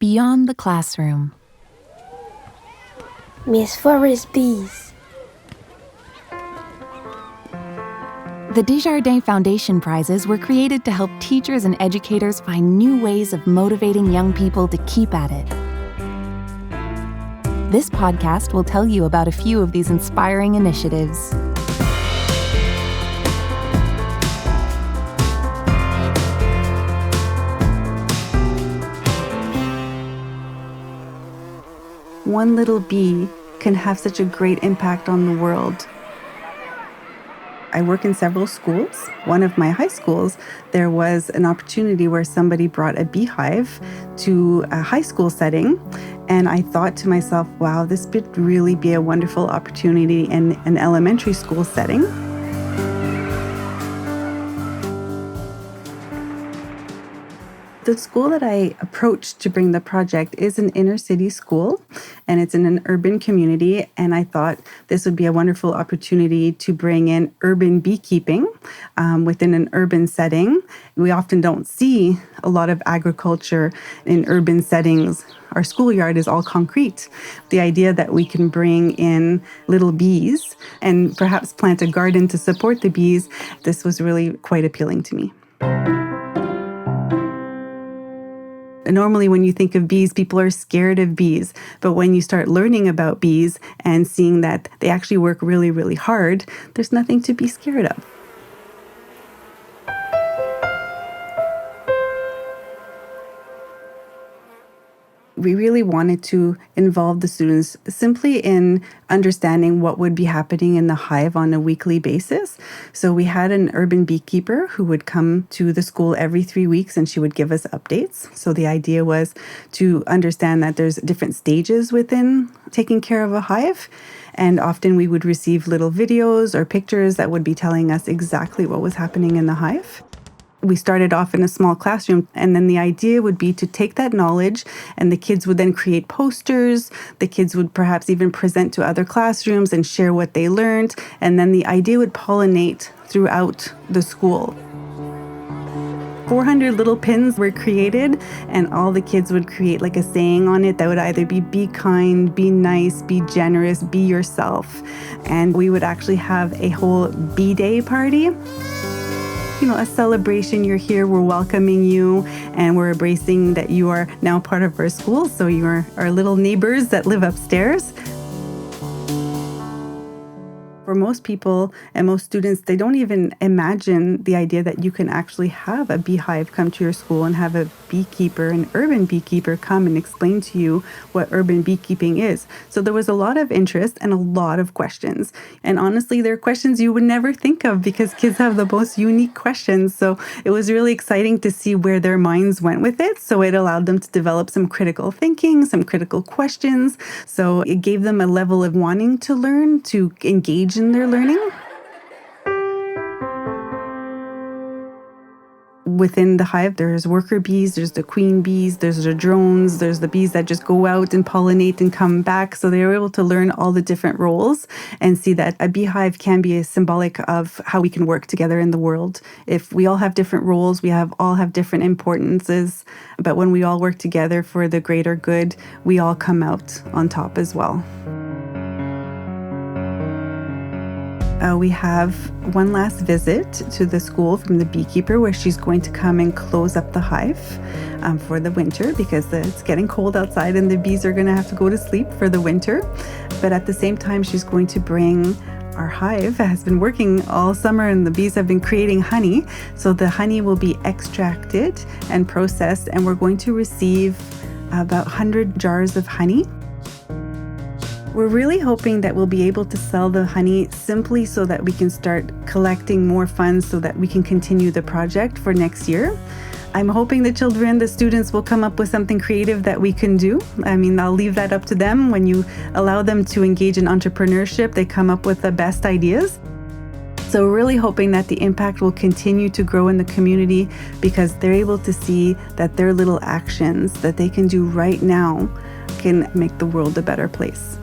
beyond the classroom. Miss Forest Bees. The Desjardins Foundation Prizes were created to help teachers and educators find new ways of motivating young people to keep at it. This podcast will tell you about a few of these inspiring initiatives. One little bee can have such a great impact on the world. I work in several schools. One of my high schools, there was an opportunity where somebody brought a beehive to a high school setting. And I thought to myself, wow, this would really be a wonderful opportunity in an elementary school setting. The school that I approached to bring the project is an inner city school, and it's in an urban community. And I thought this would be a wonderful opportunity to bring in urban beekeeping within an urban setting. We often don't see a lot of agriculture in urban settings. Our schoolyard is all concrete. The idea that we can bring in little bees and perhaps plant a garden to support the bees, this was really quite appealing to me. Normally, when you think of bees, people are scared of bees. But when you start learning about bees and seeing that they actually work really, really hard, there's nothing to be scared of. We really wanted to involve the students simply in understanding what would be happening in the hive on a weekly basis. So we had an urban beekeeper who would come to the school every 3 weeks, and she would give us updates. So the idea was to understand that there's different stages within taking care of a hive. And often we would receive little videos or pictures that would be telling us exactly what was happening in the hive. We started off in a small classroom, and then the idea would be to take that knowledge, and the kids would then create posters. The kids would perhaps even present to other classrooms and share what they learned, and then the idea would pollinate throughout the school. 400 little pins were created, and all the kids would create like a saying on it that would either be kind, be nice, be generous, be yourself. And we would actually have a whole bee day party. A celebration. You're here, we're welcoming you, and we're embracing that you are now part of our school. So you are our little neighbors that live upstairs. For most people and most students, they don't even imagine the idea that you can actually have a beehive come to your school and have a beekeeper, an urban beekeeper, come and explain to you what urban beekeeping is. So there was a lot of interest and a lot of questions. And honestly, they're questions you would never think of because kids have the most unique questions. So it was really exciting to see where their minds went with it. So it allowed them to develop some critical thinking, some critical questions. So it gave them a level of wanting to learn, to engage in their learning. Within the hive, there's worker bees, there's the queen bees, there's the drones, there's the bees that just go out and pollinate and come back. So they were able to learn all the different roles and see that a beehive can be a symbolic of how we can work together in the world. If we all have different roles, we all have different importances, but when we all work together for the greater good, we all come out on top as well. We have one last visit to the school from the beekeeper where she's going to come and close up the hive for the winter because it's getting cold outside and the bees are going to have to go to sleep for the winter. But at the same time, she's going to bring our hive has been working all summer and the bees have been creating honey. So the honey will be extracted and processed, and we're going to receive about 100 jars of honey. We're really hoping that we'll be able to sell the honey simply so that we can start collecting more funds so that we can continue the project for next year. I'm hoping the children, the students will come up with something creative that we can do. I'll leave that up to them. When you allow them to engage in entrepreneurship, they come up with the best ideas. So we're really hoping that the impact will continue to grow in the community because they're able to see that their little actions that they can do right now can make the world a better place.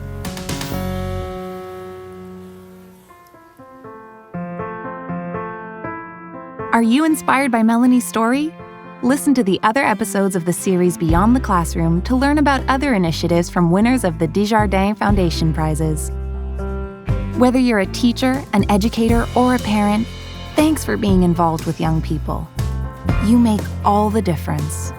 Are you inspired by Melanie's story? Listen to the other episodes of the series Beyond the Classroom to learn about other initiatives from winners of the Desjardins Foundation Prizes. Whether you're a teacher, an educator, or a parent, thanks for being involved with young people. You make all the difference.